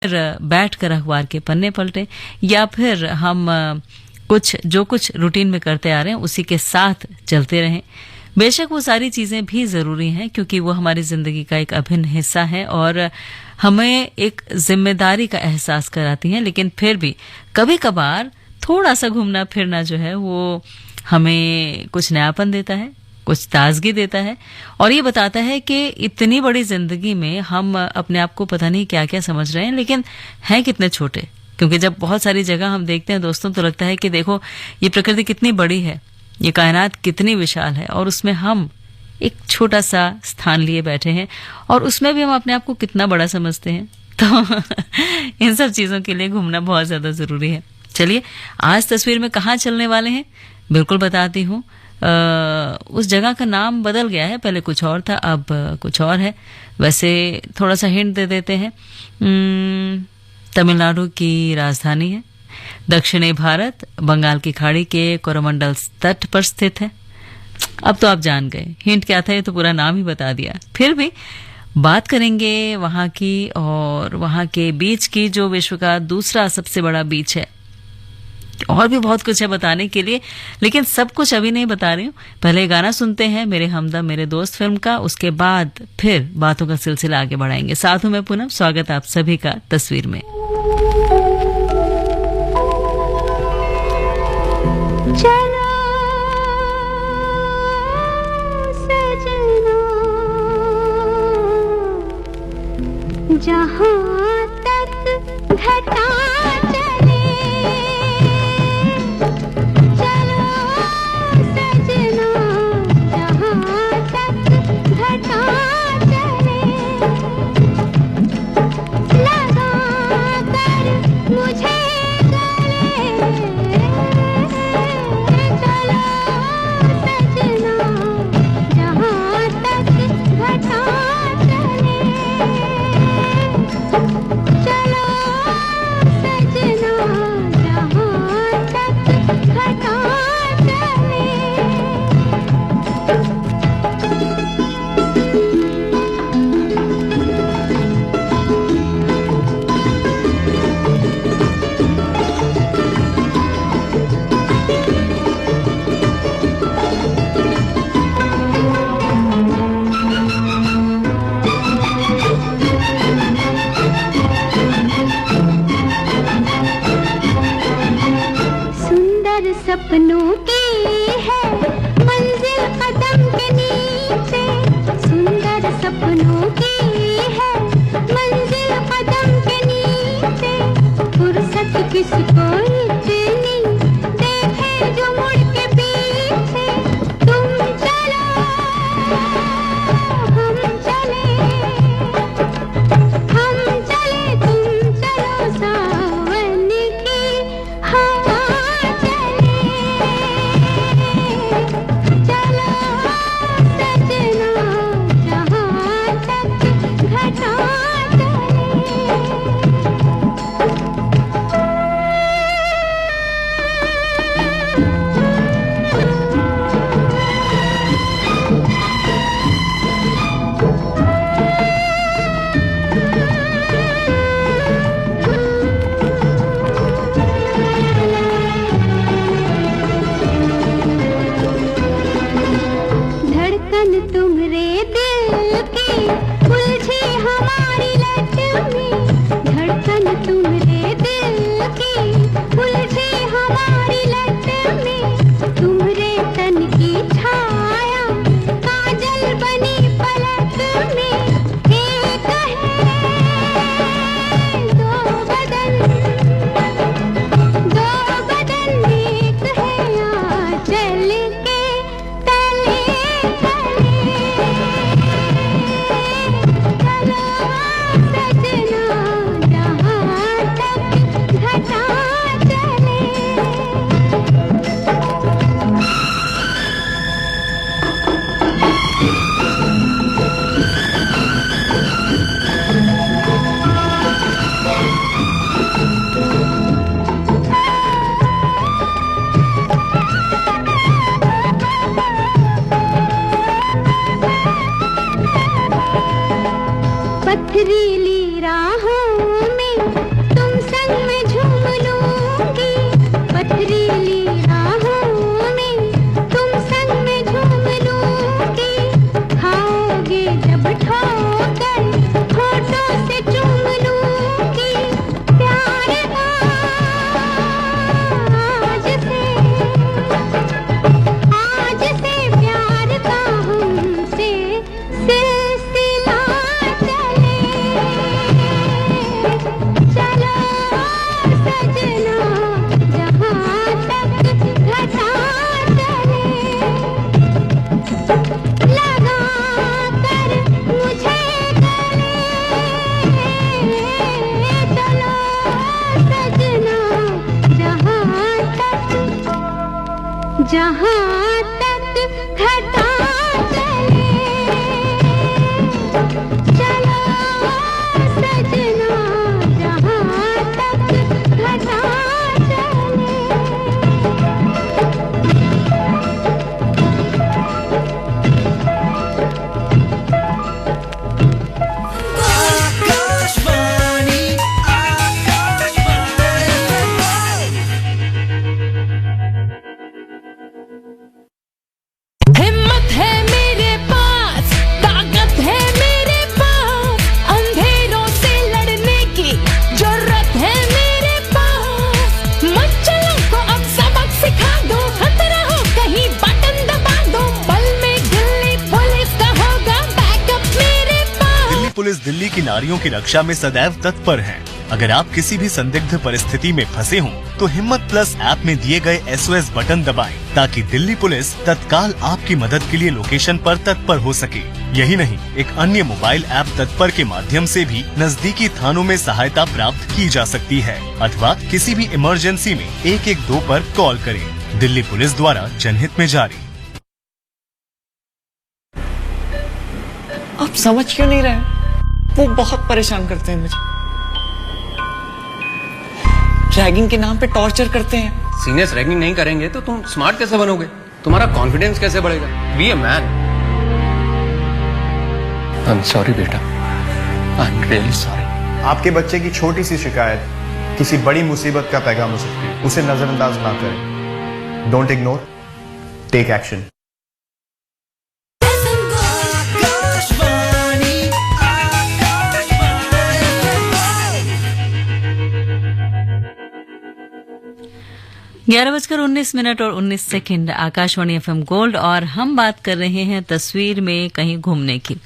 बैठकर अखबार के पन्ने पलटें या फिर हम कुछ रूटीन में करते आ रहे हैं उसी के साथ चलते रहें। बेशक वो सारी चीजें भी जरूरी हैं क्योंकि वो हमारी जिंदगी का एक अभिन्न हिस्सा है और हमें एक जिम्मेदारी का एहसास कराती हैं, लेकिन फिर भी कभी कभार थोड़ा सा घूमना फिरना जो है वो हमें कुछ नयापन देता है, कुछ ताजगी देता है और ये बताता है कि इतनी बड़ी जिंदगी में हम अपने आप को पता नहीं क्या क्या समझ रहे हैं, लेकिन हैं कितने छोटे। क्योंकि जब बहुत सारी जगह हम देखते हैं दोस्तों तो लगता है कि देखो ये प्रकृति कितनी बड़ी है, ये कायनात कितनी विशाल है और उसमें हम एक छोटा सा स्थान लिए बैठे हैं और उसमें भी हम अपने आप को कितना बड़ा समझते हैं। तो इन सब चीजों के लिए घूमना बहुत ज्यादा जरूरी है। चलिए आज तस्वीर में कहाँ चलने वाले हैं बिल्कुल बताती हूँ। उस जगह का नाम बदल गया है, पहले कुछ और था अब कुछ और है। वैसे थोड़ा सा हिंट दे देते हैं, तमिलनाडु की राजधानी है, दक्षिणी भारत, बंगाल की खाड़ी के कोरोमंडल तट पर स्थित है। अब तो आप जान गए हिंट क्या था, ये तो पूरा नाम ही बता दिया। फिर भी बात करेंगे वहां की और वहां के बीच की जो विश्व का दूसरा सबसे बड़ा बीच है। और भी बहुत कुछ है बताने के लिए, लेकिन सब कुछ अभी नहीं बता रही हूँ। पहले गाना सुनते हैं मेरे हमदम मेरे दोस्त फिल्म का, उसके बाद फिर बातों का सिलसिला आगे बढ़ाएंगे। साथ में पूनम, स्वागत आप सभी का तस्वीर में। चलो सजना जहाँ तक घटा चले, चलो सजना जहाँ तक घटा चले, लगा कर मुझे सपनों की है मंजिल कदम के नीचे, सुंदर सपनों की है मंजिल कदम के नीचे, फुर्सत किसको इतनी देखे जो मुड़ के पीछे, तुम चलो हम चले, हम चले तुम चलो, सावन की हवा जहाँ तक घटा चले चलो सजना, जहाँ तक घटा चले। हिम्मत है मेरे पास, ताकत है मेरे पास, अंधेरों से लड़ने की जरूरत है मेरे पास। मच्छरों को अब सबक सिखा दो, खतरा हो कहीं बटन दबा दो, पल में दिल्ली पुलिस का होगा बैकअप मेरे पास। दिल्ली पुलिस दिल्ली की नारियों की रक्षा में सदैव तत्पर है। अगर आप किसी भी संदिग्ध परिस्थिति में फंसे हों, तो हिम्मत प्लस ऐप में दिए गए SOS बटन दबाएं, ताकि दिल्ली पुलिस तत्काल आपकी मदद के लिए लोकेशन पर तत्पर हो सके। यही नहीं, एक अन्य मोबाइल ऐप तत्पर के माध्यम से भी नजदीकी थानों में सहायता प्राप्त की जा सकती है, अथवा किसी भी इमरजेंसी में 112 पर कॉल करें। दिल्ली पुलिस द्वारा जनहित में जारी। आप समझ क्यों नहीं रहे? वो बहुत परेशान करते हैं मुझे, रैगिंग के नाम पे टॉर्चर करते हैं। सीनियर्स रैगिंग नहीं करेंगे तो तुम स्मार्ट कैसे बनोगे? तुम्हारा कॉन्फिडेंस कैसे बढ़ेगा? Be a man. I am sorry बेटा, आई एम रियली सॉरी। आपके बच्चे की छोटी सी शिकायत किसी बड़ी मुसीबत का पैगाम हो सकती है। उसे नजरअंदाज ना करें। Don't ignore, take action. 11:19 और 19 आकाशवाणी FM गोल्ड, और हम बात कर रहे हैं तस्वीर में कहीं घूमने की।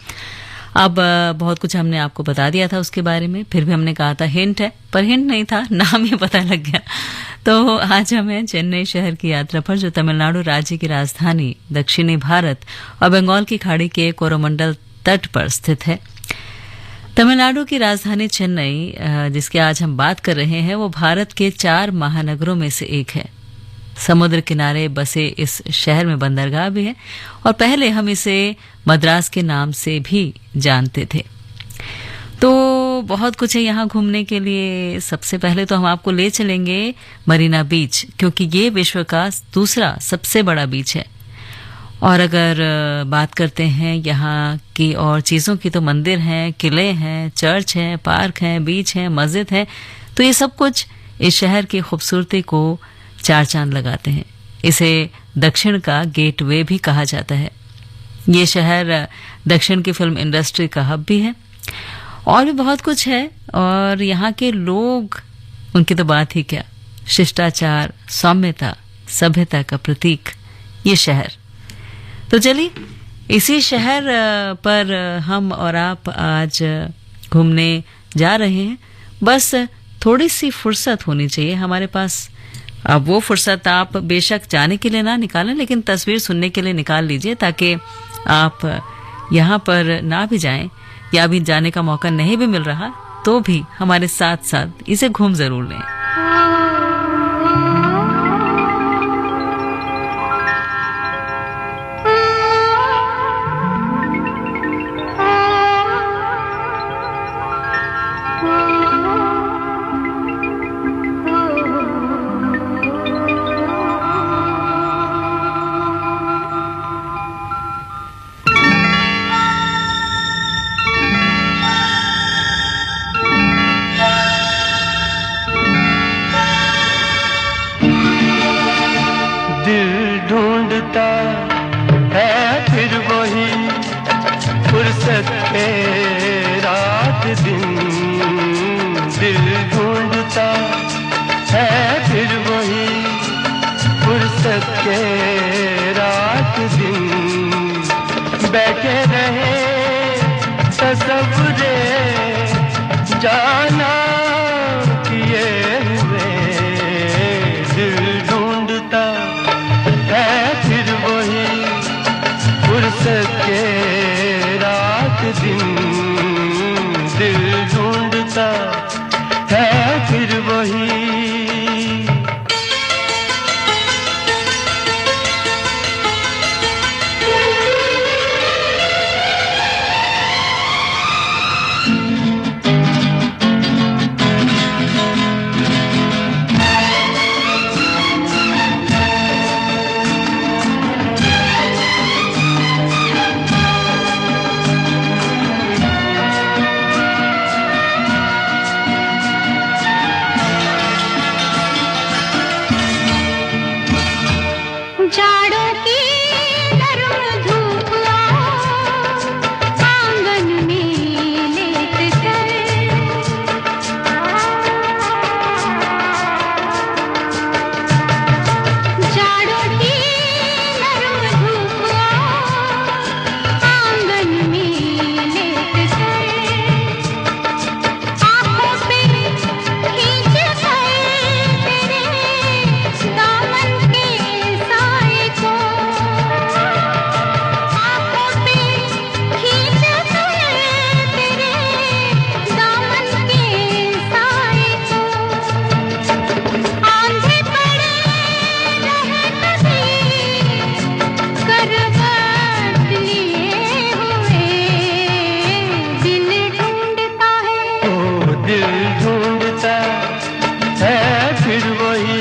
अब बहुत कुछ हमने आपको बता दिया था उसके बारे में, फिर भी हमने कहा था हिंट है, पर हिंट नहीं था, नाम ही पता लग गया। तो आज हम हैं चेन्नई शहर की यात्रा पर, जो तमिलनाडु राज्य की राजधानी, दक्षिणी भारत और बंगाल की खाड़ी के कोरोमंडल तट पर स्थित है। तमिलनाडु की राजधानी चेन्नई, जिसकी आज हम बात कर रहे हैं, वो भारत के 4 महानगरों में से एक है। समुद्र किनारे बसे इस शहर में बंदरगाह भी है, और पहले हम इसे मद्रास के नाम से भी जानते थे। तो बहुत कुछ है यहाँ घूमने के लिए। सबसे पहले तो हम आपको ले चलेंगे मरीना बीच, क्योंकि ये विश्व का दूसरा सबसे बड़ा बीच है। और अगर बात करते हैं यहाँ की और चीज़ों की, तो मंदिर हैं, किले हैं, चर्च हैं, पार्क हैं, बीच हैं, मस्जिद है। तो ये सब कुछ इस शहर की खूबसूरती को 4 चांद लगाते हैं। इसे दक्षिण का गेटवे भी कहा जाता है। ये शहर दक्षिण की फिल्म इंडस्ट्री का हब भी है, और भी बहुत कुछ है। और यहाँ के लोग, उनकी तो बात ही क्या, शिष्टाचार, सौम्यता, सभ्यता का प्रतीक ये शहर। तो चलिए, इसी शहर पर हम और आप आज घूमने जा रहे हैं। बस थोड़ी सी फुर्सत होनी चाहिए हमारे पास। अब वो फुर्सत आप बेशक जाने के लिए ना निकालें, लेकिन तस्वीर सुनने के लिए निकाल लीजिए, ताकि आप यहाँ पर ना भी जाएं, या अभी जाने का मौका नहीं भी मिल रहा, तो भी हमारे साथ साथ इसे घूम जरूर लें। ढूंढता है फिर वही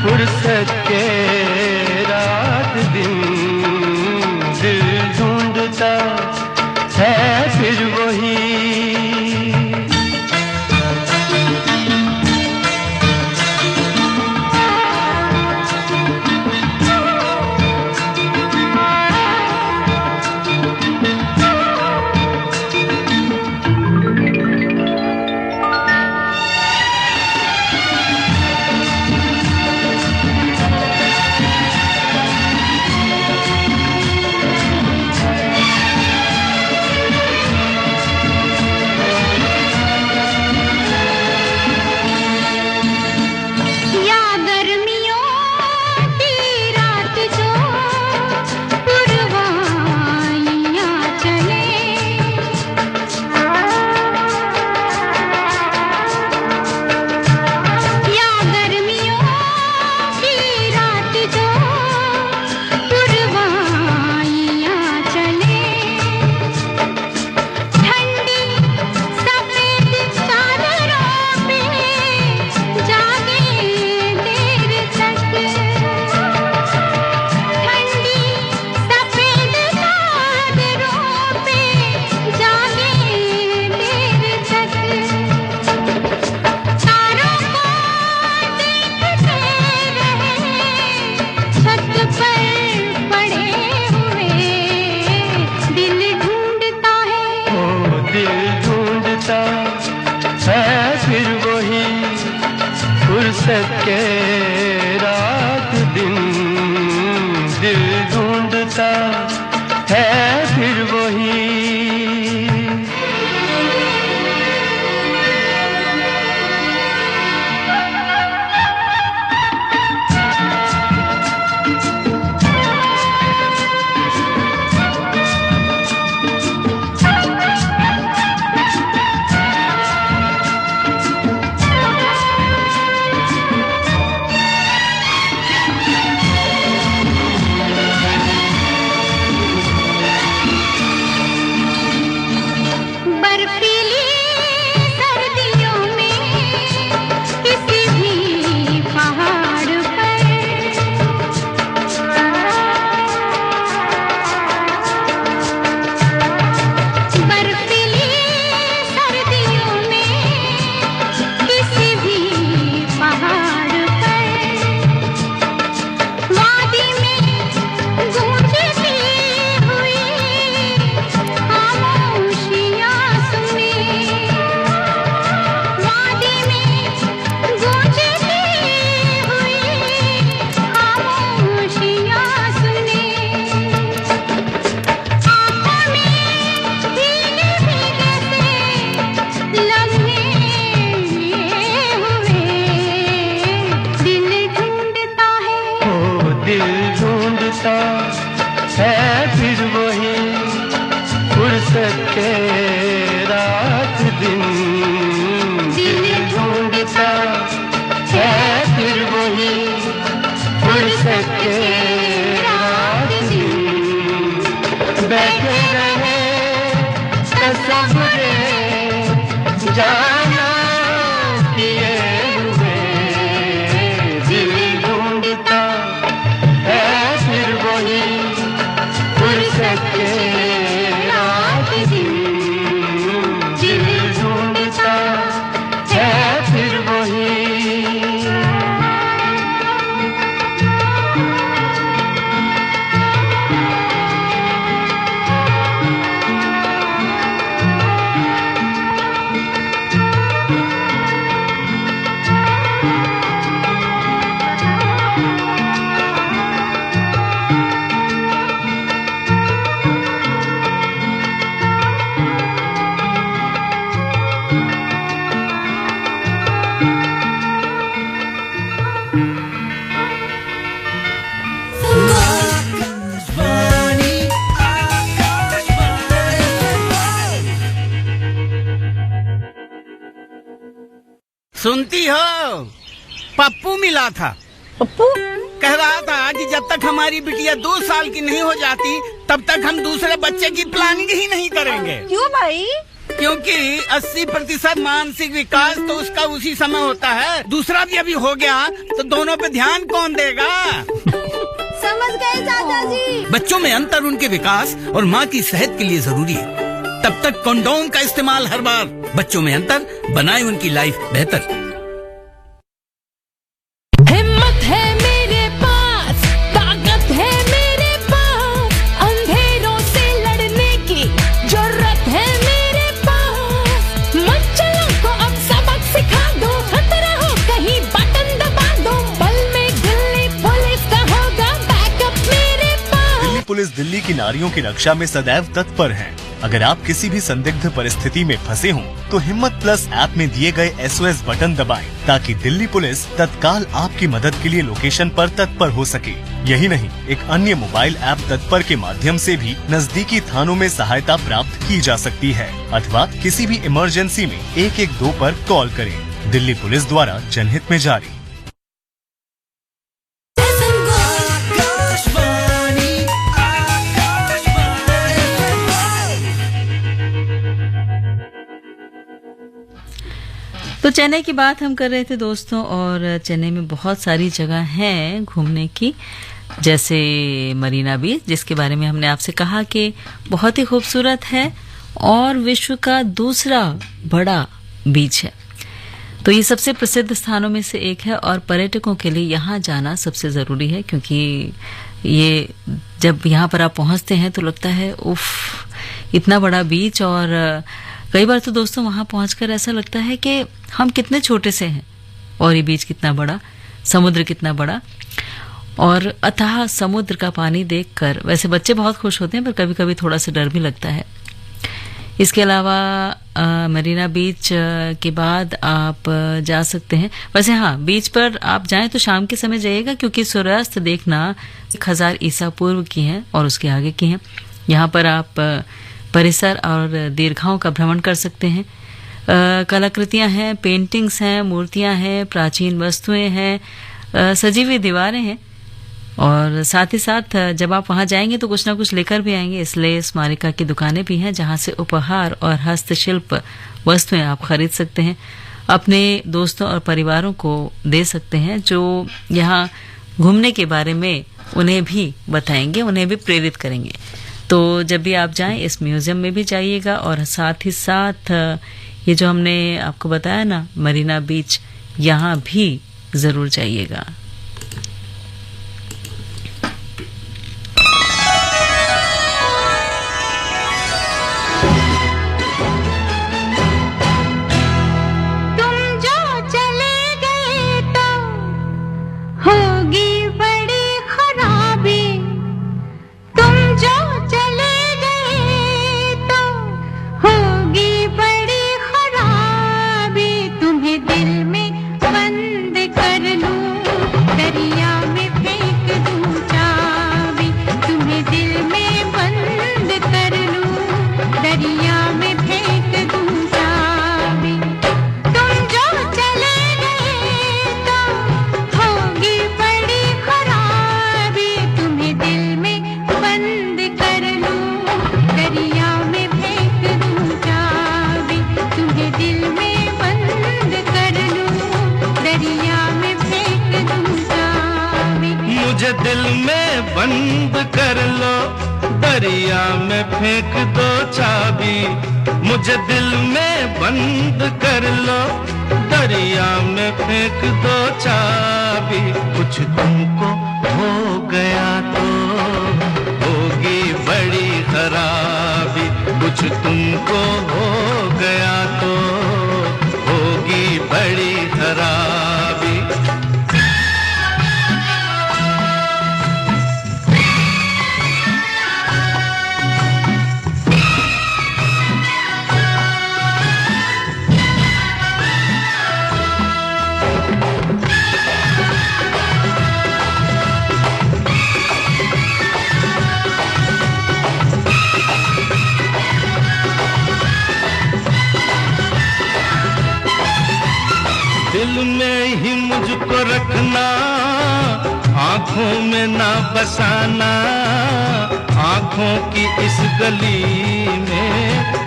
फुर्सत के रात दिन, दिल ढूंढता है फिर वही। फुर्सत के रात दिन, दिल ढूंढता है फिर वही। सुनती हो, पप्पू मिला था। पप्पू कह रहा था कि जब तक हमारी बिटिया 2 साल की नहीं हो जाती तब तक हम दूसरे बच्चे की प्लानिंग ही नहीं करेंगे। क्यों भाई? क्योंकि 80% मानसिक विकास तो उसका उसी समय होता है। दूसरा भी अभी हो गया तो दोनों पे ध्यान कौन देगा? समझ गए चाचा जी। बच्चों में अंतर उनके विकास और माँ की सेहत के लिए जरूरी है। तब तक कंडोम का इस्तेमाल हर बार। बच्चों में अंतर बनाए उनकी लाइफ बेहतर। हिम्मत है मेरे पास, ताकत है मेरे पास, अंधेरों से लड़ने की जरूरत है मेरे पास। मच्छरों को अब सबक सिखा दो, खतरा हो कहीं बटन दबा दो, बल में दिल्ली पुलिस का होगा बैकअप मेरे पास। दिल्ली पुलिस दिल्ली की नारियों की रक्षा में सदैव तत्पर है। अगर आप किसी भी संदिग्ध परिस्थिति में फंसे हों, तो हिम्मत प्लस ऐप में दिए गए SOS बटन दबाएं, ताकि दिल्ली पुलिस तत्काल आपकी मदद के लिए लोकेशन पर तत्पर हो सके। यही नहीं, एक अन्य मोबाइल ऐप तत्पर के माध्यम से भी नजदीकी थानों में सहायता प्राप्त की जा सकती है, अथवा किसी भी इमरजेंसी में 112 पर कॉल करें। दिल्ली पुलिस द्वारा जनहित में जारी। तो चेन्नई की बात हम कर रहे थे दोस्तों, और चेन्नई में बहुत सारी जगह हैं घूमने की, जैसे मरीना बीच, जिसके बारे में हमने आपसे कहा कि बहुत ही खूबसूरत है और विश्व का दूसरा बड़ा बीच है। तो ये सबसे प्रसिद्ध स्थानों में से एक है और पर्यटकों के लिए यहाँ जाना सबसे ज़रूरी है, क्योंकि ये जब यहाँ पर आप पहुँचते हैं तो लगता है उफ, इतना बड़ा बीच। और कई बार तो दोस्तों वहां पहुंचकर ऐसा लगता है कि हम कितने छोटे से हैं और ये बीच कितना बड़ा, समुद्र कितना बड़ा, और अथाह समुद्र का पानी देखकर वैसे बच्चे बहुत खुश होते हैं, पर कभी कभी थोड़ा सा डर भी लगता है। इसके अलावा मरीना बीच के बाद आप जा सकते हैं। वैसे हाँ, बीच पर आप जाएं तो शाम के समय जाइएगा, क्योंकि सूर्यास्त देखना 1000 ईसा पूर्व की हैं और उसके आगे की हैं। यहाँ पर आप परिसर और दीर्घाओं का भ्रमण कर सकते हैं। कलाकृतियां हैं, पेंटिंग्स हैं, मूर्तियां हैं, प्राचीन वस्तुएं हैं, सजी हुई दीवारें हैं, और साथ ही साथ जब आप वहां जाएंगे तो कुछ ना कुछ लेकर भी आएंगे, इसलिए स्मारिका की दुकानें भी हैं जहां से उपहार और हस्तशिल्प वस्तुएं आप खरीद सकते हैं। अपने दोस्तों और परिवारों को दे सकते हैं, जो यहाँ घूमने के बारे में उन्हें भी बताएंगे, उन्हें भी प्रेरित करेंगे। तो जब भी आप जाएं इस म्यूजियम में भी जाइएगा, और साथ ही साथ ये जो हमने आपको बताया ना मरीना बीच, यहाँ भी जरूर जाइएगा। तुम जो चले गए तो होगी बड़ी खराबी। तुम जो चले गए तो होगी बड़ी खराबी। तुम्हें दिल में बंद कर लूं, दरिया में फेंक दूं चाबी। तुम्हें दिल में बंद कर लूं, दरिया में फेंक दूं चाबी। तुम जो चले गए तो होगी बड़ी खराबी। तुम्हें दिल में बंद कर लूं, दरिया में फेंक दूं चाबी। तुम्हें दिल में बंद कर लूं, दरिया में फेंक दूं चाबी। मुझे दिल में बंद कर लो, दरिया में फेंक दो चाबी। मुझे दिल में बंद कर लो, दरिया में फेंक दो चाबी। कुछ तुमको हो गया तो होगी बड़ी खराबी। कुछ तुमको हो गया तो होगी बड़ी खराबी। दिल में ही मुझको रखना, आंखों में ना बसाना, आंखों की इस गली में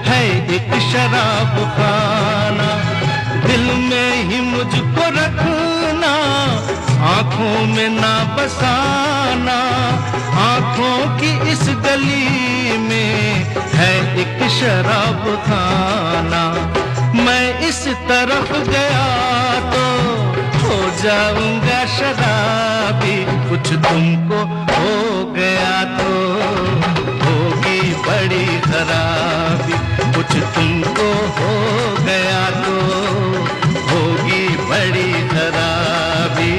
है एक शराब खाना। दिल में ही मुझको रखना, आंखों में ना बसाना, आंखों की इस गली में है एक शराब खाना। मैं इस तरफ गया तो हो जाऊंगा शराबी, कुछ तुमको हो गया तो होगी बड़ी खराबी, कुछ तुमको हो गया तो होगी बड़ी खराबी।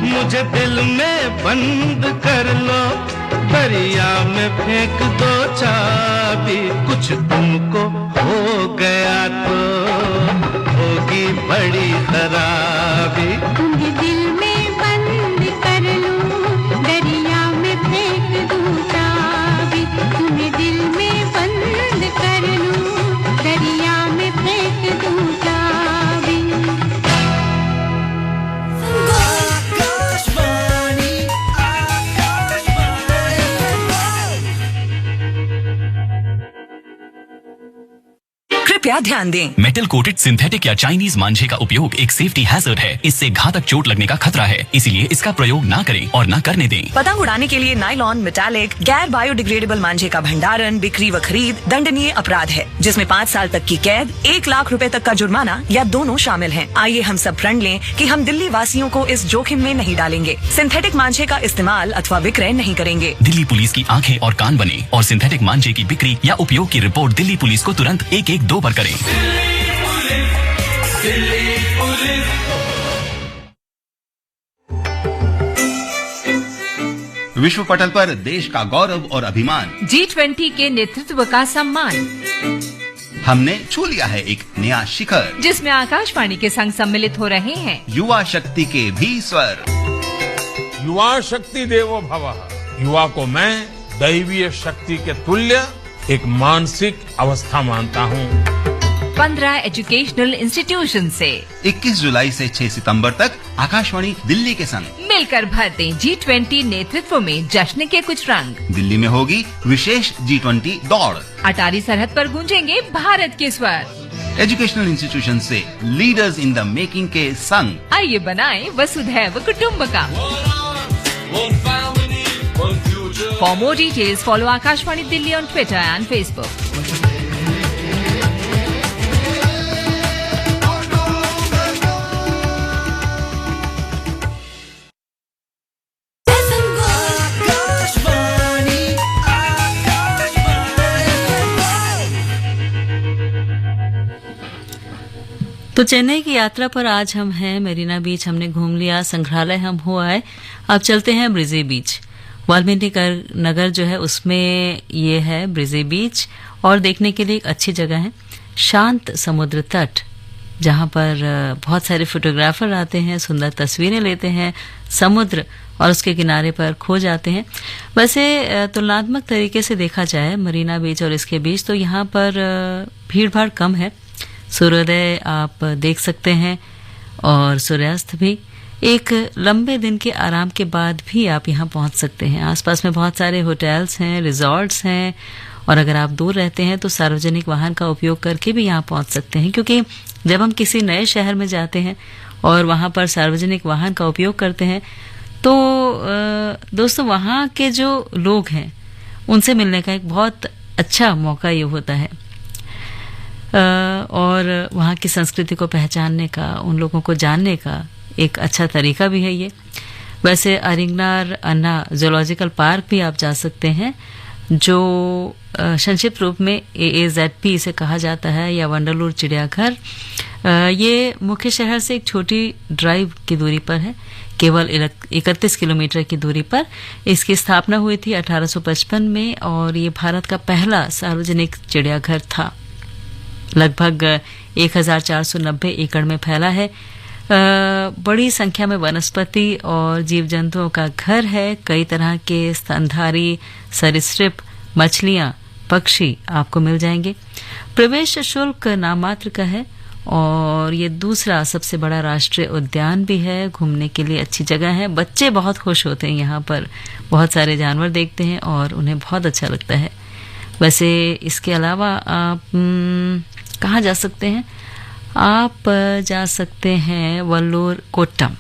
मुझे दिल में बंद कर लो, दरिया में फेंक दो चाबी, कुछ तुमको हो गया तो होगी बड़ी खराबी। तुम्हें दिल में बंद कर लूं, दरिया में फेंक दूं चाबी, तुम्हें दिल में बंद कर लूं, दरिया में फेंक दूं चाबी। कृपया ध्यान दें, मेटल कोटेड सिंथेटिक या चाइनीज मांझे का उपयोग एक सेफ्टी हैजर्ड है। इससे घातक चोट लगने का खतरा है, इसलिए इसका प्रयोग ना करें और ना करने दें। पतंग उड़ाने के लिए नायलॉन, मेटालिक, गैर बायोडिग्रेडेबल मांझे का भंडारण, बिक्री व खरीद दंडनीय अपराध है, जिसमें 5 साल तक की कैद, 1 लाख रुपए तक का जुर्माना या दोनों शामिल हैं। आइए हम सब प्रण लें कि हम दिल्ली वासियों को इस जोखिम में नहीं डालेंगे। सिंथेटिक मांझे का इस्तेमाल अथवा विक्रय नहीं करेंगे। दिल्ली पुलिस की आंखें और कान बने और सिंथेटिक मांझे की बिक्री या उपयोग की रिपोर्ट दिल्ली पुलिस को तुरंत 112 पर करें। विश्व पटल पर देश का गौरव और अभिमान, G20 के नेतृत्व का सम्मान, हमने छू लिया है एक नया शिखर, जिसमें आकाशवाणी के संग सम्मिलित हो रहे हैं युवा शक्ति के भी स्वर। युवा शक्ति देवो भवः, युवा को मैं दैवीय शक्ति के तुल्य एक मानसिक अवस्था मानता हूँ। 15 एजुकेशनल इंस्टीट्यूशन से 21 जुलाई से 6 सितंबर तक आकाशवाणी दिल्ली के संग मिलकर भरते G20 नेतृत्व में जश्न के कुछ रंग। दिल्ली में होगी विशेष G20 दौड़। अटारी सरहद पर गूंजेंगे भारत के स्वर। एजुकेशनल इंस्टीट्यूशन से लीडर्स इन द मेकिंग के संग। आइए बनाएं वसुधैव कुटुंबकम। For more details, follow Akashvani Delhi on Twitter and Facebook. तो चेन्नई की यात्रा पर आज हम हैं। मेरीना बीच हमने घूम लिया, संग्रहालय हम हो आए। अब चलते हैं ब्रिजे बीच। वाल्मीकि नगर जो है उसमें ये है ब्रिजे बीच, और देखने के लिए एक अच्छी जगह है। शांत समुद्र तट, जहां पर बहुत सारे फोटोग्राफर आते हैं, सुंदर तस्वीरें लेते हैं समुद्र और उसके किनारे पर खो जाते हैं। वैसे तुलनात्मक तरीके से देखा जाए मरीना बीच और इसके बीच, तो यहाँ पर भीड़ भाड़ कम है। सूर्योदय आप देख सकते हैं और सूर्यास्त भी। एक लंबे दिन के आराम के बाद भी आप यहाँ पहुँच सकते हैं। आसपास में बहुत सारे होटल्स हैं, रिजॉर्ट्स हैं, और अगर आप दूर रहते हैं तो सार्वजनिक वाहन का उपयोग करके भी यहाँ पहुँच सकते हैं। क्योंकि जब हम किसी नए शहर में जाते हैं और वहाँ पर सार्वजनिक वाहन का उपयोग करते हैं तो दोस्तों वहाँ के जो लोग हैं उनसे मिलने का एक बहुत अच्छा मौका ये होता है, और वहाँ की संस्कृति को पहचानने का, उन लोगों को जानने का एक अच्छा तरीका भी है ये। वैसे अरिंगनार अन्ना जूलॉजिकल पार्क भी आप जा सकते हैं, जो संक्षिप्त रूप में AAZP इसे कहा जाता है, या वंडरलूर चिड़ियाघर। ये मुख्य शहर से एक छोटी ड्राइव की दूरी पर है, केवल 31 किलोमीटर की दूरी पर। इसकी स्थापना हुई थी 1855 में, और ये भारत का पहला सार्वजनिक चिड़ियाघर था। लगभग 1490 एकड़ में फैला है। बड़ी संख्या में वनस्पति और जीव जंतुओं का घर है। कई तरह के स्तनधारी, सरीसृप, मछलियां, पक्षी आपको मिल जाएंगे। प्रवेश शुल्क नाममात्र का है, और ये दूसरा सबसे बड़ा राष्ट्रीय उद्यान भी है। घूमने के लिए अच्छी जगह है। बच्चे बहुत खुश होते हैं यहाँ पर, बहुत सारे जानवर देखते हैं और उन्हें बहुत अच्छा लगता है। वैसे इसके अलावा आप कहाँ जा सकते हैं? आप जा सकते हैं वल्लूर कोट्टम।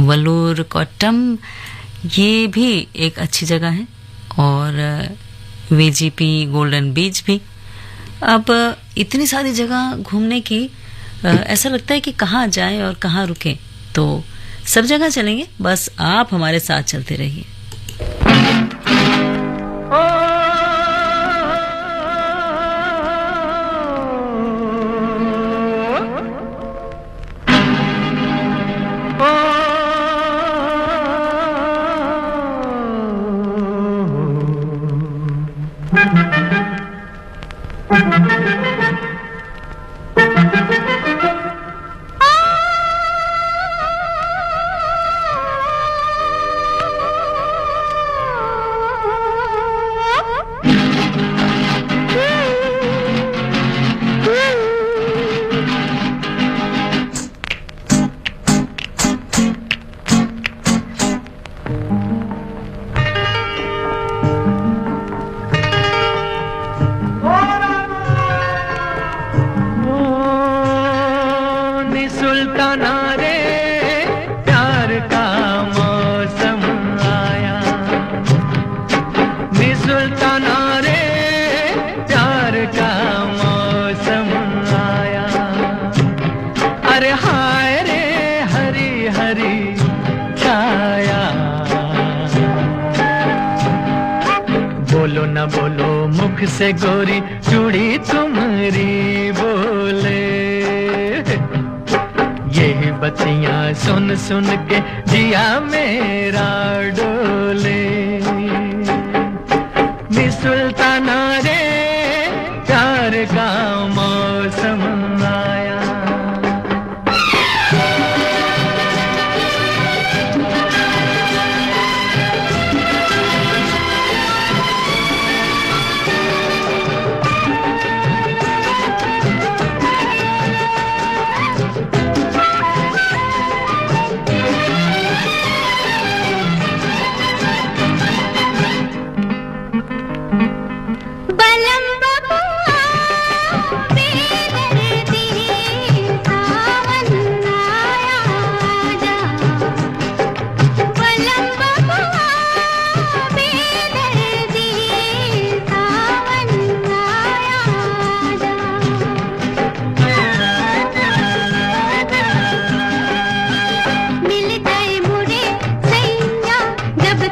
वल्लूर कोट्टम ये भी एक अच्छी जगह है, और VGP गोल्डन बीच भी। अब इतनी सारी जगह घूमने की ऐसा लगता है कि कहाँ जाएं और कहाँ रुकें, तो सब जगह चलेंगे, बस आप हमारे साथ चलते रहिए। से गोरी चूड़ी तुम्हारी बोले, यही बतियां सुन सुन के जिया मेरा डोले। नी सुल्ताना रे प्यार का मौसम आया।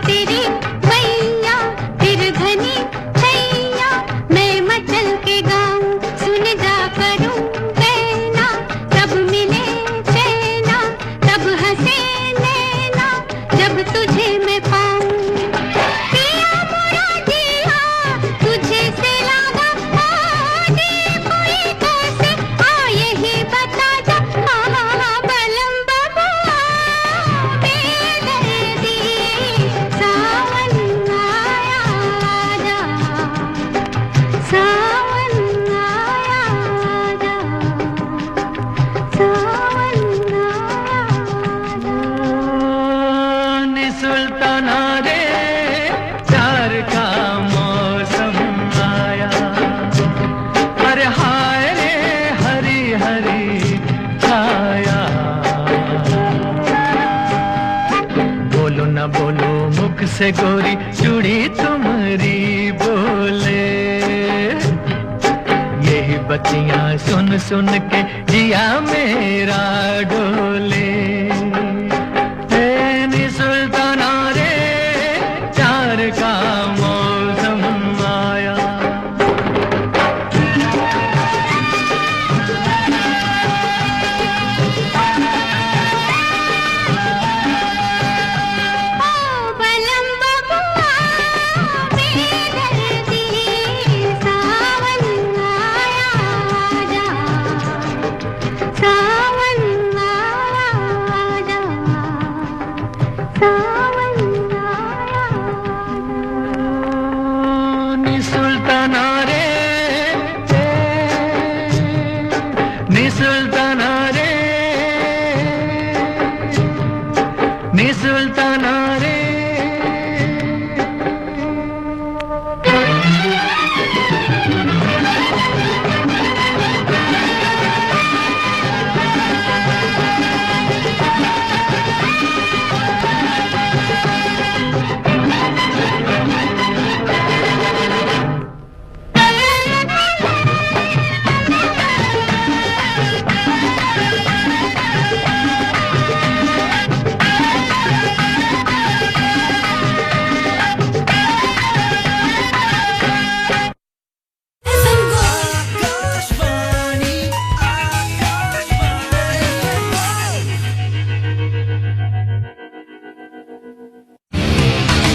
तेरी मैया फिर घनी छैया मैं मचल के गाऊं सुन जा करूं कहना तब मिले चैना तब हंसे नैना जब तुझे मैं पाऊं पिया मोरा जिया तुझे से लागा जी कोई कैसे यही बता जा बलम बबुआ बेदर्दी सावन आया जा सावन आया जा सावन नि सुल्ताना रे प्यार का मौसम आया अरे हाय रे हरी हरी छाया बोलो न बोलो मुख से गोरी चूड़ी तुम्हारी बोले यही बतियां सुन सुन के जिया मेरा डोले नि सुल्ताना रे प्यार का मौसम आया बलम बबुआ बेदर्दी सावन आया जा सावन आया जा सावन आया नि सुल्ताना रे नि सुल्ताना रे नि सुल्ताना रे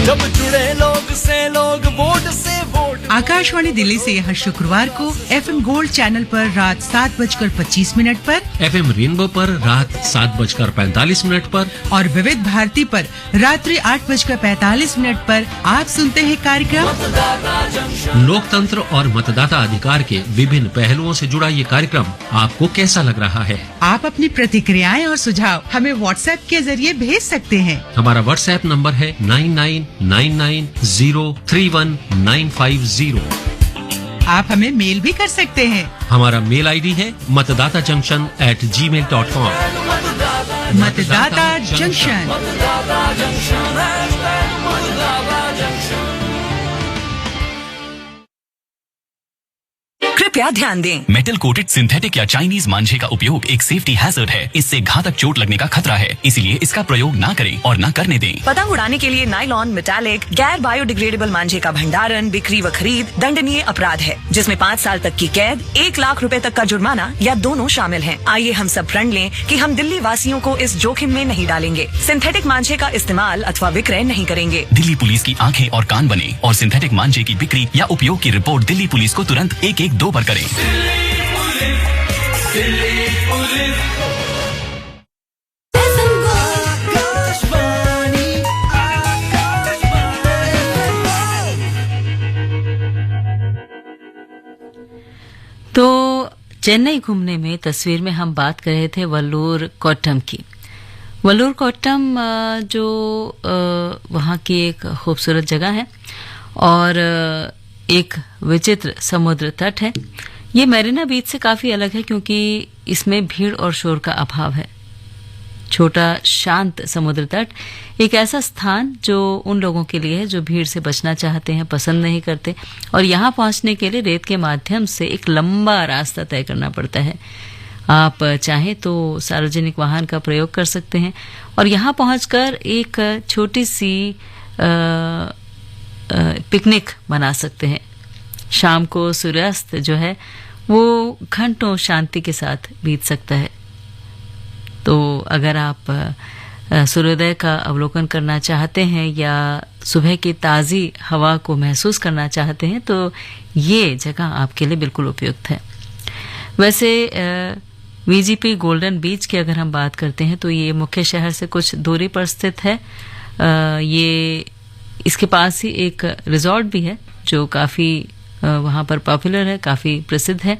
जब जुड़े लोग से लोग वोट से वोट आकाशवाणी दिल्ली से हर शुक्रवार को FM गोल्ड चैनल पर रात 7:25 पर, FM रेनबो पर रात 7:45 पर और विविध भारती पर रात्रि 8:45 पर आप सुनते हैं कार्यक्रम लोकतंत्र और मतदाता अधिकार के विभिन्न पहलुओं से जुड़ा ये कार्यक्रम आपको कैसा लग रहा है? आप अपनी प्रतिक्रियाएं और सुझाव हमें व्हाट्सएप के जरिए भेज सकते हैं। हमारा व्हाट्सएप नंबर है 9999031950। आप हमें मेल भी कर सकते हैं। हमारा मेल आईडी है मतदाताजंक्शन@gmail.com। मतदाता जंक्शन। कृपया ध्यान दें, मेटल कोटेड सिंथेटिक या चाइनीज मांझे का उपयोग एक सेफ्टी हैजर्ड है। इससे घातक चोट लगने का खतरा है, इसीलिए इसका प्रयोग ना करें और ना करने दें। पतंग उड़ाने के लिए नायलॉन, मेटालिक, गैर बायोडिग्रेडेबल मांझे का भंडारण, बिक्री व खरीद दंडनीय अपराध है, जिसमें 5 साल तक की कैद, 1 लाख रुपए तक का जुर्माना या दोनों शामिल हैं। आइए हम सब प्रण लें कि हम दिल्ली वासियों को इस जोखिम में नहीं डालेंगे। सिंथेटिक मांझे का इस्तेमाल अथवा विक्रय नहीं करेंगे। दिल्ली पुलिस की आंखें और कान बने और सिंथेटिक मांझे की बिक्री या उपयोग की रिपोर्ट दिल्ली पुलिस को तुरंत 112 पर करें। तो चेन्नई घूमने में तस्वीर में हम बात कर रहे थे वल्लूर कोट्टम की। वल्लूर कोट्टम जो वहाँ की एक खूबसूरत जगह है और एक विचित्र समुद्र तट है। ये मैरीना बीच से काफी अलग है क्योंकि इसमें भीड़ और शोर का अभाव है। छोटा शांत समुद्र तट एक ऐसा स्थान जो उन लोगों के लिए है जो भीड़ से बचना चाहते हैं, पसंद नहीं करते, और यहाँ पहुंचने के लिए रेत के माध्यम से एक लंबा रास्ता तय करना पड़ता है। आप चाहें तो सार्वजनिक वाहन का प्रयोग कर सकते हैं और यहाँ पहुंचकर एक छोटी सी पिकनिक मना सकते हैं। शाम को सूर्यास्त जो है वो घंटों शांति के साथ बीत सकता है। तो अगर आप सूर्योदय का अवलोकन करना चाहते हैं या सुबह की ताज़ी हवा को महसूस करना चाहते हैं तो ये जगह आपके लिए बिल्कुल उपयुक्त है। वैसे वीजीपी गोल्डन बीच की अगर हम बात करते हैं तो ये मुख्य शहर से कुछ दूरी पर स्थित है। ये इसके पास ही एक रिजॉर्ट भी है जो काफ़ी वहाँ पर पॉपुलर है, काफ़ी प्रसिद्ध है।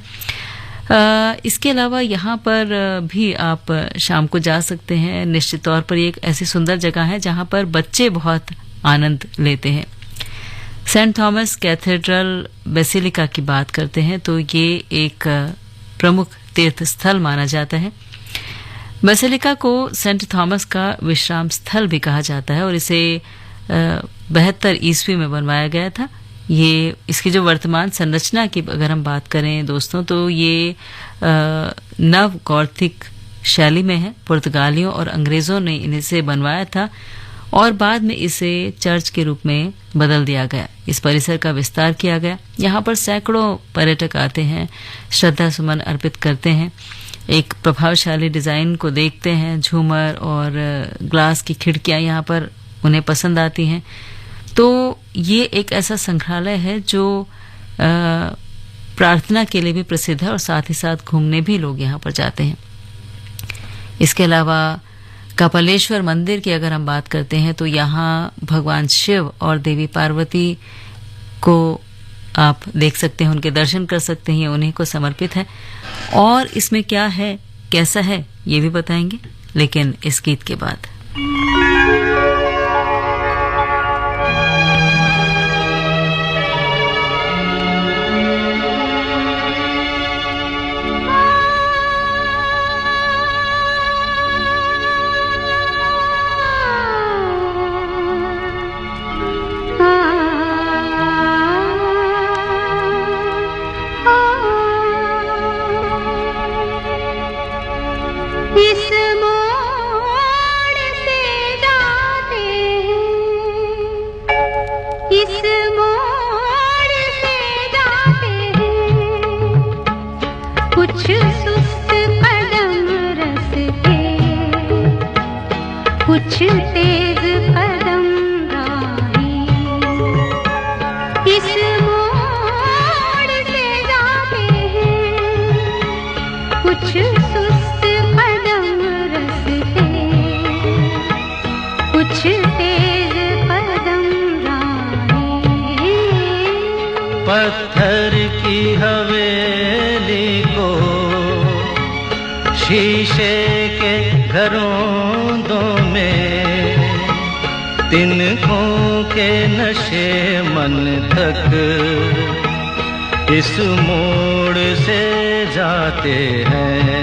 इसके अलावा यहाँ पर भी आप शाम को जा सकते हैं। निश्चित तौर पर ये एक ऐसी सुंदर जगह है जहाँ पर बच्चे बहुत आनंद लेते हैं। सेंट थॉमस कैथेड्रल बेसिलिका की बात करते हैं तो ये एक प्रमुख तीर्थ स्थल माना जाता है। बेसिलिका को सेंट थॉमस का विश्राम स्थल भी कहा जाता है और इसे 72 ईस्वी में बनवाया गया था। ये इसकी जो वर्तमान संरचना की अगर हम बात करें दोस्तों तो ये नव गॉथिक शैली में है। पुर्तगालियों और अंग्रेजों ने इसे बनवाया था और बाद में इसे चर्च के रूप में बदल दिया गया। इस परिसर का विस्तार किया गया। यहाँ पर सैकड़ों पर्यटक आते हैं, श्रद्धा सुमन अर्पित करते हैं, एक प्रभावशाली डिजाइन को देखते हैं। झूमर और ग्लास की खिड़कियां यहाँ पर उन्हें पसंद आती हैं। तो ये एक ऐसा संग्रहालय है जो प्रार्थना के लिए भी प्रसिद्ध है और साथ ही साथ घूमने भी लोग यहाँ पर जाते हैं। इसके अलावा कपालेश्वर मंदिर की अगर हम बात करते हैं तो यहाँ भगवान शिव और देवी पार्वती को आप देख सकते हैं, उनके दर्शन कर सकते हैं, उन्हीं को समर्पित है। और इसमें क्या है, कैसा है, ये भी बताएंगे लेकिन इस गीत के बाद। पत्थर की हवेली को शीशे के घरों में तिनकों के नशे मन तक इस मोड़ से जाते हैं।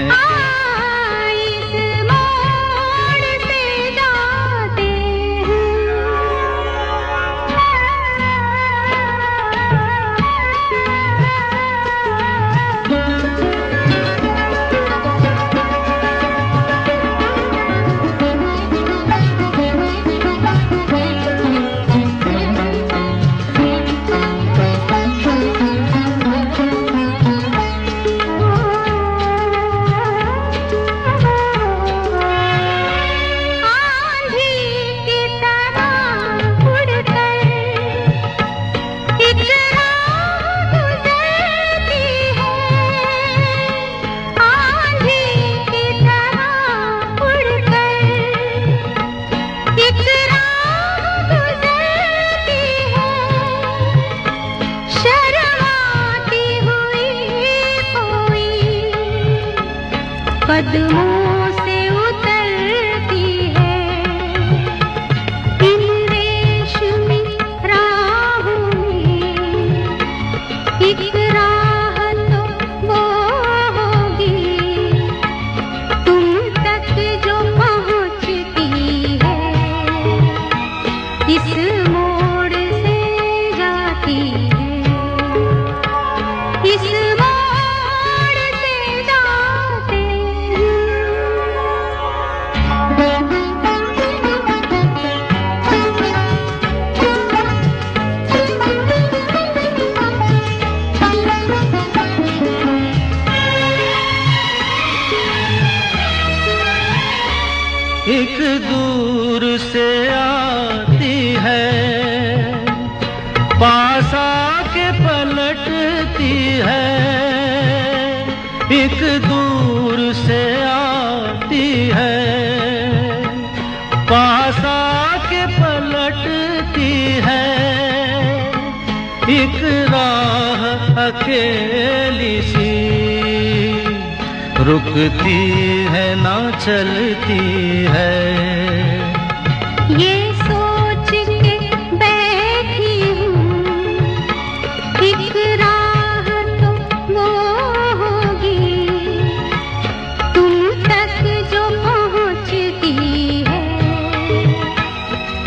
कदमों से उतरती है इन रेशमी राहों में, एक राह तो वो होगी तुम तक जो पहुंचती है, इस मोड़ से जाती है, इस मोड़ से जाती है। है, एक दूर से आती है, पास आके पलटती है, एक राह अकेली सी, रुकती है ना चलती है। ये सोच के बैठी हूँ, एक राह तो वो होगी, तुम तक जो पहुँचती है,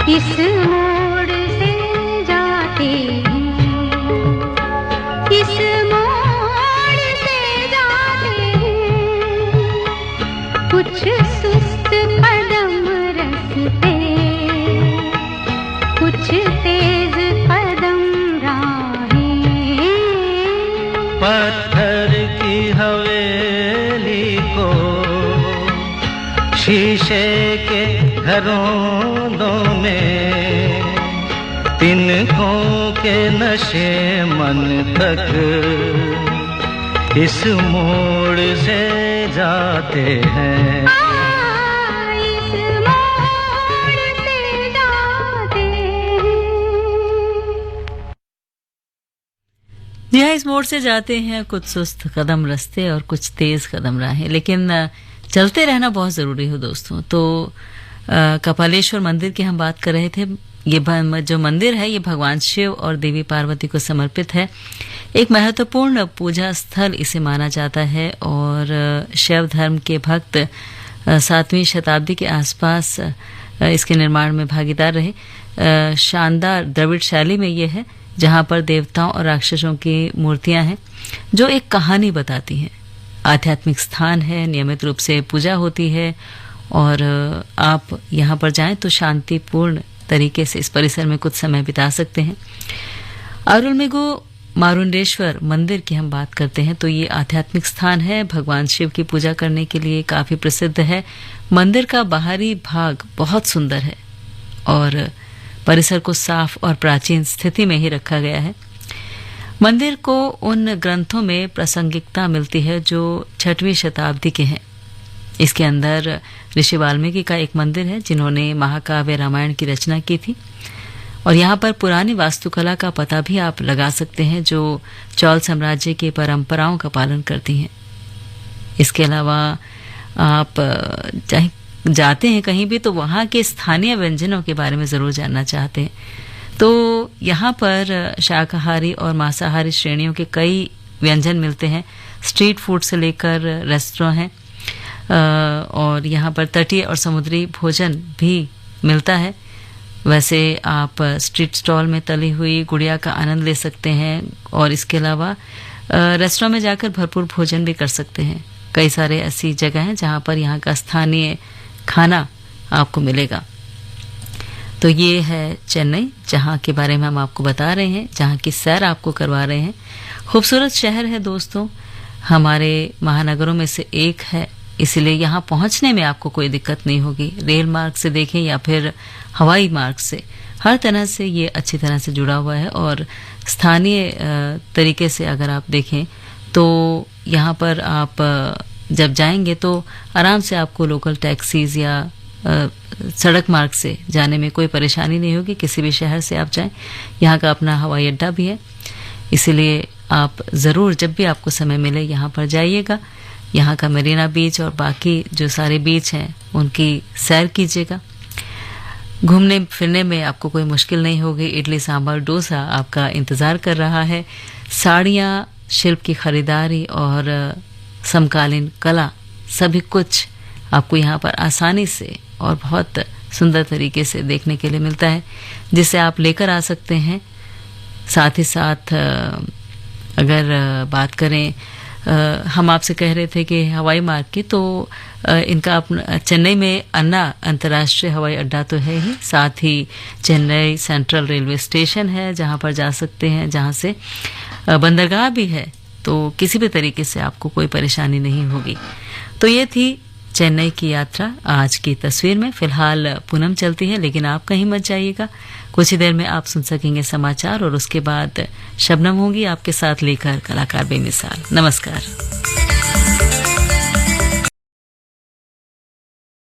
इस मोड़ से जाते हैं, इस मोड़ से जाते हैं, कुछ सुस्त कदम रस्ते, कुछ तेज कदम राहें, पत्थर की हवेली को शीशे के घरों में, तिनकों के नशे मन तक इस मोड़ से जाते हैं। इस मोड़ से जाते हैं। जी हाँ, इस मोड़ से जाते हैं, कुछ सुस्त कदम रास्ते और कुछ तेज कदम राहें, लेकिन चलते रहना बहुत ज़रूरी हो दोस्तों। तो कपालेश्वर मंदिर की हम बात कर रहे थे। ये जो मंदिर है ये भगवान शिव और देवी पार्वती को समर्पित है। एक महत्वपूर्ण पूजा स्थल इसे माना जाता है और शैव धर्म के भक्त 7वीं शताब्दी के आसपास इसके निर्माण में भागीदार रहे। शानदार द्रविड़ शैली में ये है, जहाँ पर देवताओं और राक्षसों की मूर्तियां हैं जो एक कहानी बताती हैं। आध्यात्मिक स्थान है, नियमित रूप से पूजा होती है और आप यहाँ पर जाएं तो शांतिपूर्ण तरीके से इस परिसर में कुछ समय बिता सकते हैं। अरुलमेगु मारुंडेश्वर मंदिर की हम बात करते हैं तो ये आध्यात्मिक स्थान है, भगवान शिव की पूजा करने के लिए काफी प्रसिद्ध है। मंदिर का बाहरी भाग बहुत सुंदर है और परिसर को साफ और प्राचीन स्थिति में ही रखा गया है। मंदिर को उन ग्रंथों में प्रासंगिकता मिलती है जो 6वीं शताब्दी के हैं। इसके अंदर ऋषि वाल्मीकि का एक मंदिर है जिन्होंने महाकाव्य रामायण की रचना की थी और यहाँ पर पुरानी वास्तुकला का पता भी आप लगा सकते हैं जो चौल साम्राज्य की परंपराओं का पालन करती हैं। इसके अलावा आप चाहे जाते हैं कहीं भी तो वहाँ के स्थानीय व्यंजनों के बारे में ज़रूर जानना चाहते हैं तो यहाँ पर शाकाहारी और मांसाहारी श्रेणियों के कई व्यंजन मिलते हैं। स्ट्रीट फूड से लेकर रेस्टोरेंट हैं और यहाँ पर तटीय और समुद्री भोजन भी मिलता है। वैसे आप स्ट्रीट स्टॉल में तली हुई गुड़िया का आनंद ले सकते हैं और इसके अलावा रेस्टोरेंट में जाकर भरपूर भोजन भी कर सकते हैं। कई सारे ऐसी जगह हैं जहाँ पर यहाँ का स्थानीय खाना आपको मिलेगा। तो ये है चेन्नई, जहाँ के बारे में हम आपको बता रहे हैं, जहाँ की सैर आपको करवा रहे हैं। खूबसूरत शहर है दोस्तों, हमारे महानगरों में से एक है, इसलिए यहाँ पहुँचने में आपको कोई दिक्कत नहीं होगी। रेल मार्ग से देखें या फिर हवाई मार्ग से, हर तरह से ये अच्छी तरह से जुड़ा हुआ है। और स्थानीय तरीके से अगर आप देखें तो यहाँ पर आप जब जाएंगे तो आराम से आपको लोकल टैक्सीज या सड़क मार्ग से जाने में कोई परेशानी नहीं होगी। किसी भी शहर से आप जाएं, यहाँ का अपना हवाई अड्डा भी है, इसीलिए आप ज़रूर जब भी आपको समय मिले यहाँ पर जाइएगा। यहाँ का मरीना बीच और बाकी जो सारे बीच हैं उनकी सैर कीजिएगा। घूमने फिरने में आपको कोई मुश्किल नहीं होगी। इडली सांभर डोसा आपका इंतज़ार कर रहा है। साड़ियाँ, शिल्प की खरीदारी और समकालीन कला, सभी कुछ आपको यहाँ पर आसानी से और बहुत सुंदर तरीके से देखने के लिए मिलता है, जिसे आप लेकर आ सकते हैं। साथ ही साथ अगर बात करें, हम आपसे कह रहे थे कि हवाई मार्ग की, तो इनका अपना चेन्नई में अन्ना अंतर्राष्ट्रीय हवाई अड्डा तो है ही, साथ ही चेन्नई सेंट्रल रेलवे स्टेशन है जहाँ पर जा सकते हैं, जहाँ से बंदरगाह भी है, तो किसी भी तरीके से आपको कोई परेशानी नहीं होगी। तो ये थी चेन्नई की यात्रा आज की तस्वीर में। फिलहाल पूनम चलती है, लेकिन आप कहीं मत जाइएगा। कुछ ही देर में आप सुन सकेंगे समाचार और उसके बाद शबनम होगी आपके साथ लेकर कलाकार बेमिसाल। नमस्कार।